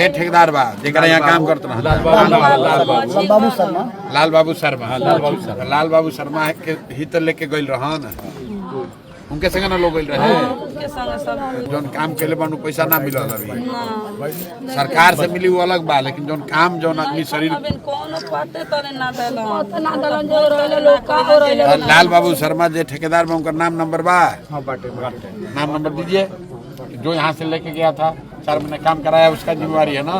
ठेकेदार बा जेकरा यहाँ काम करते ना लाल बाबू शर्मा के ही तो लेके गइल रहन उनके संगे ना लोग गइल रहे जोन काम के लिए बानू पैसा ना मिलल अभी सरकार से मिली वो अलग बा लेकिन जोन काम जोन आदमी शरीर लाल बाबू शर्मा जे ठेकेदार में उनका नाम नंबर बा नाम नंबर दीजिए जो यहाँ से लेके गया था 4 महीने काम कराया उसका जिम्मेवारी है ना।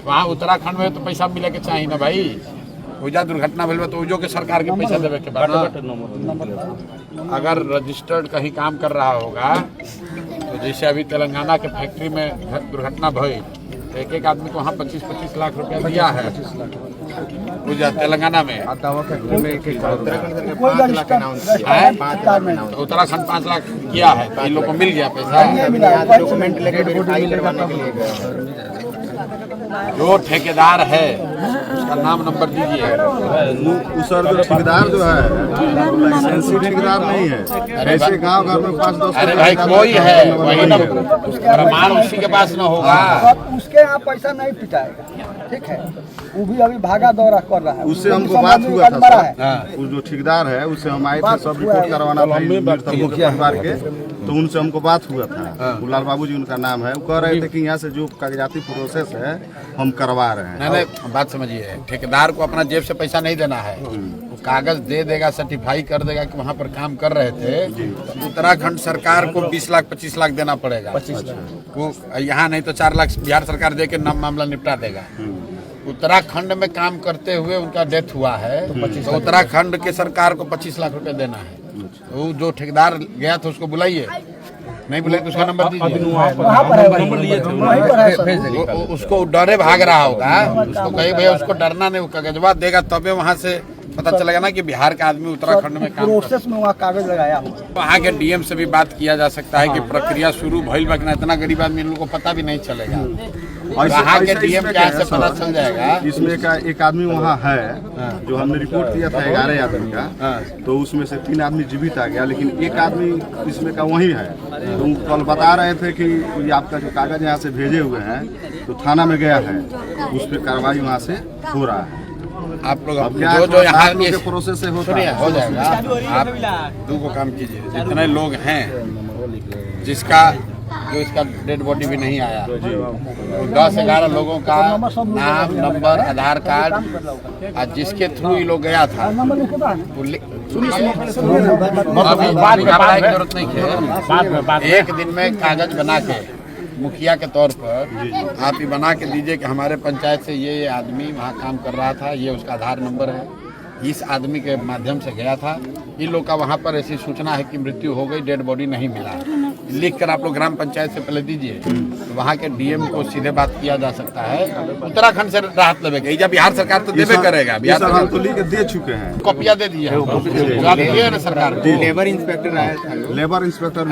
वहाँ उत्तराखंड में तो पैसा मिले के चाहिए ना भाई। वजह दुर्घटना भेल तो जो के सरकार के पैसा देवे के बाद अगर रजिस्टर्ड कहीं काम कर रहा होगा तो जैसे अभी तेलंगाना के फैक्ट्री में दुर्घटना भई तो एक आदमी को वहाँ 25-25 लाख रुपया दिया है तेलंगाना में। उत्तराखंड 5 लाख किया है तो इन लोग को मिल गया पैसा। डॉक्यूमेंट जो ठेकेदार है उसका नाम नंबर दीजिए। जो ठेकेदार जो है लाइसेंसी ठेकेदार नहीं है। ऐसे गांव घर में 5-10 अरे भाई कोई है वही ना प्रमाण उसी के पास न होगा उसके यहाँ पैसा नहीं पिटाएगा। ठीक है वो भी अभी भागा दौरा कर रहा है। उससे हमको बात हुआ था वो जो ठेकेदार है उससे हम आए थे सब रिपोर्ट करवाना था परिवार के तो उनसे हमको बात हुआ था। लाल बाबू जी उनका नाम है। वो कह रहे थे कि यहाँ से जो कागजाती प्रोसेस है हम करवा रहे हैं। नहीं बात समझिए ठेकेदार को अपना जेब से पैसा नहीं देना है। वो कागज दे देगा सर्टिफाई कर देगा कि वहाँ पर काम कर रहे थे तो उत्तराखंड सरकार को 20 लाख 25 लाख देना पड़ेगा। वो यहाँ नहीं तो 4 लाख बिहार सरकार दे के मामला निपटा देगा। उत्तराखंड में काम करते हुए उनका डेथ हुआ है तो उत्तराखंड के सरकार को 25 लाख रुपए देना है। वो जो ठेकेदार गया था उसको बुलाइए नहीं बुलाए तो उसका नंबर दीजिए। उसको डरे भाग रहा होगा उसको कहे भैया उसको डरना नहीं। वो कागजवा देगा तबे वहाँ से पता चलेगा ना कि बिहार का आदमी उत्तराखंड में काम प्रोसेस में वहाँ कागज लगाया। वहाँ के डीएम से भी बात किया जा सकता है कि प्रक्रिया शुरू भइल बा कि इतना गरीब आदमी इन लोगों को पता भी नहीं चलेगा। वहाँ के डीएम क्या से पता चल जाएगा। इसमें का एक आदमी वहाँ है जो हमने रिपोर्ट किया था 11 आदमी का तो उसमें से 3 आदमी जीवित आ गया लेकिन एक आदमी इसमें का वही है। तो कल बता रहे थे कि आपका जो कागज यहाँ से भेजे हुए हैं तो थाना में गया है उस पर कार्रवाई वहाँ से हो रहा है। आप लोग जो यहाँ के प्रोसेस से हो जाएगा। आप 2 को काम कीजिए जितने लोग हैं जिसका जो इसका डेड बॉडी भी नहीं आया 10-11 लोगों का नाम नंबर आधार कार्ड और जिसके थ्रू ये लोग गया था जरूरत नहीं है। एक दिन में कागज बना के मुखिया के तौर पर आप ये बना के दीजिए कि हमारे पंचायत से ये आदमी वहाँ काम कर रहा था ये उसका आधार नंबर है इस आदमी के माध्यम से गया था। इन लोग का वहाँ पर ऐसी सूचना है कि मृत्यु हो गई डेड बॉडी नहीं मिला। लिख कर आप लोग ग्राम पंचायत से पहले दीजिए तो वहाँ के डीएम को सीधे बात किया जा सकता है। उत्तराखंड से राहत लेवे या बिहार सरकार तो देवे करेगा। बिहार सरकार तो लिख दे चुके हैं कॉपिया दे दी है ना सरकार। लेबर इंस्पेक्टर आया था लेबर इंस्पेक्टर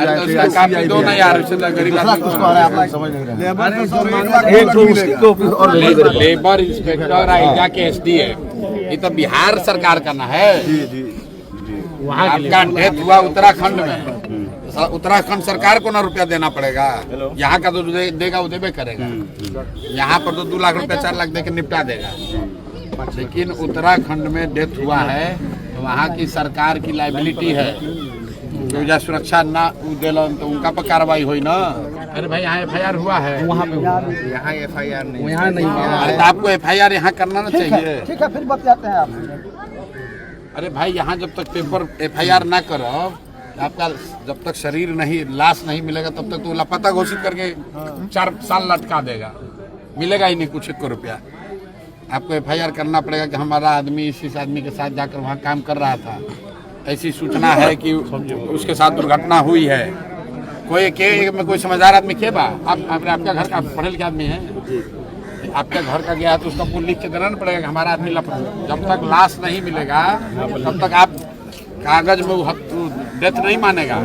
लेबर इंस्पेक्टर आएगा के एसडीएम ये तो बिहार सरकार का ना है। वहाँ आपका डेथ हुआ उत्तराखंड में उत्तराखंड सरकार को ना रुपया देना पड़ेगा। यहाँ का तो देगा वो देवे करेगा। यहाँ पर तो 2 लाख रुपया 4 लाख दे के निपटा देगा। लेकिन उत्तराखंड में डेथ हुआ है तो वहाँ की सरकार की लाइबिलिटी है जो सुरक्षा ना दिलन तो उनका पर कार्रवाई हुई ना। अरे भाई यहाँ FIR हुआ है वहाँ पे यहाँ FIR नहीं यहाँ नहीं। अरे तो आपको FIR यहाँ करना ना चाहिए। ठीक है फिर बताते हैं आप। अरे भाई यहाँ जब तक पेपर FIR ना करो आपका जब तक शरीर नहीं लाश नहीं मिलेगा तब तक तो लापता घोषित करके 4 साल लटका देगा। मिलेगा ही नहीं कुछ 1 रुपया। आपको FIR करना पड़ेगा कि हमारा आदमी इस आदमी के साथ जाकर वहाँ काम कर रहा था। ऐसी सूचना है कि उसके साथ दुर्घटना हुई है। कोई समझदार आदमी के बा आपका घर का पढ़े लिखे आदमी है आपके घर का गया तो उसका पूरा लिख के देना ना पड़ेगा कि हमारा आदमी जब तक लाश नहीं मिलेगा तब तक आप कागज में डेथ नहीं मानेगा।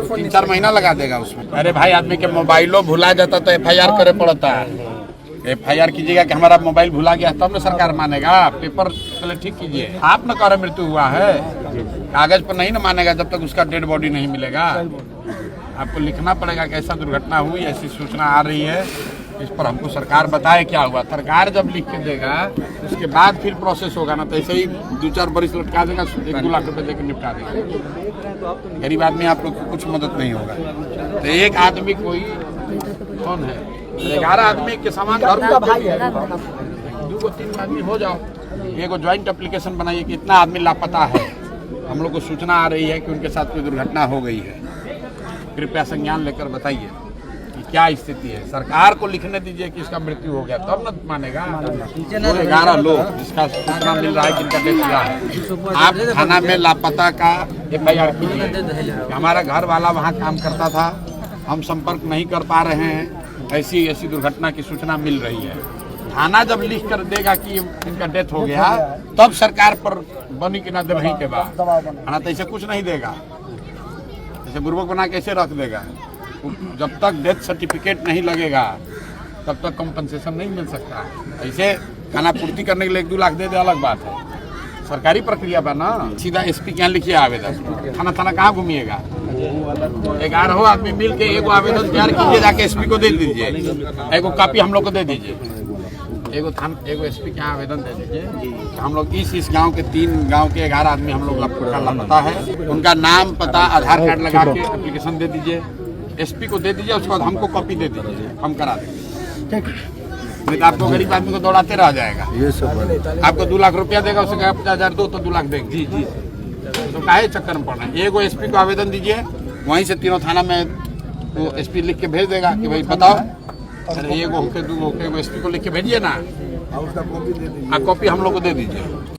3-4 महीना लगा देगा उसमें। अरे भाई आदमी के मोबाइलों भुला जाता तो FIR करे पड़ता है। FIR कीजिएगा कि हमारा मोबाइल भुला गया तब ना सरकार मानेगा। पेपर पहले ठीक कीजिए। आप न कह मृत्यु हुआ है कागज पर नहीं ना मानेगा जब तक उसका डेड बॉडी नहीं मिलेगा। आपको लिखना पड़ेगा कि ऐसा दुर्घटना हुई ऐसी सूचना आ रही है इस पर हमको सरकार बताए क्या हुआ। सरकार जब लिख के देगा उसके बाद फिर प्रोसेस होगा ना, तो ऐसे ही 2-4 बरिस लटका देगा, 1-2 लाख रुपए देकर निपटा देगा। गरीब आदमी आप लोग को कुछ मदद नहीं होगा। तो एक आदमी कोई कौन है, 11 आदमी के समान घर भाई है 2-3 आदमी हो जाओ, एगो ज्वाइंट एप्लीकेशन बनाइए कि इतना आदमी लापता है, हम लोग को सूचना आ रही है कि उनके साथ कोई दुर्घटना हो गई है, कृपया संज्ञान लेकर बताइए कि क्या स्थिति है। सरकार को लिखने दीजिए कि इसका मृत्यु हो गया, तब न मानेगा। तो 11 लोग जिसका सूचना मिल रहा है जिनका डेथ हुआ है, आप थाना में लापता का FIR कीजिए। हमारा घर वाला वहाँ काम करता था, हम संपर्क नहीं कर पा रहे हैं, ऐसी दुर्घटना की सूचना मिल रही है। थाना जब लिख कर देगा कि इनका डेथ हो गया, तब सरकार पर बनी कि ना दे वहीं के बाद, खाना तो ऐसे कुछ नहीं देगा, ऐसे बुर्बक बना कैसे रख देगा। जब तक डेथ सर्टिफिकेट नहीं लगेगा तब तक कंपनसेशन नहीं मिल सकता। ऐसे खाना पूर्ति करने के लिए 1-2 लाख दे दे अलग बात है, सरकारी प्रक्रिया बा ना। सीधा SP के यहाँ लिखिए आवेदन, थाना कहाँ घूमिएगा। 11 आदमी मिल के एगो आवेदन तैयार कीजिए, जाके SP को दे दीजिए, एगो कॉपी हम लोग को दे दीजिए, एगो SP के यहाँ आवेदन दे दीजिए। हम लोग इस गांव के 3 गांव के 11 आदमी हम लोग लापता है, उनका नाम पता आधार कार्ड लगा के एप्लीकेशन दे दीजिए, SP को दे दीजिए, उसके बाद हमको कॉपी दे दीजिए, हम करा देंगे। नहीं तो आपको गरीब आदमी को दौड़ाते रह जाएगा। ये सब आपको 2 लाख रुपया देगा, उससे 50,000 दो तो 2 लाख देंगे। जी तो काहे चक्कर में पड़ना है। एगो SP को आवेदन दीजिए, वहीं से तीनों थाना में तो SP लिख के भेज देगा कि भाई बताओ, अरे एगो होके 2 होके, एगो SP को लिख के भेजिए ना, कॉपी हम लोग को दे दीजिए।